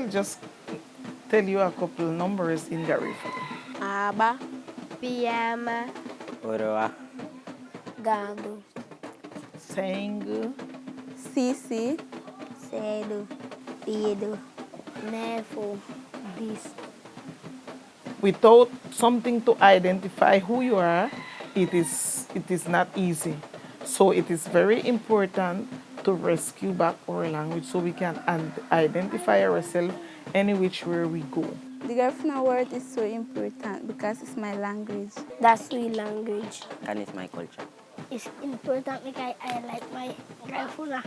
will just tell you a couple numbers in Garifuna. Aba, Pijama, Oroa, gado, Saying, Sisi, cedo, pedo, nevo, this. without something to identify who you are, it is not easy. So it is very important to rescue back our language so we can identify ourselves any which way we go. the Garifuna word is so important because it's my language. That's the language. and it's my culture. It's important because I like my Garifuna.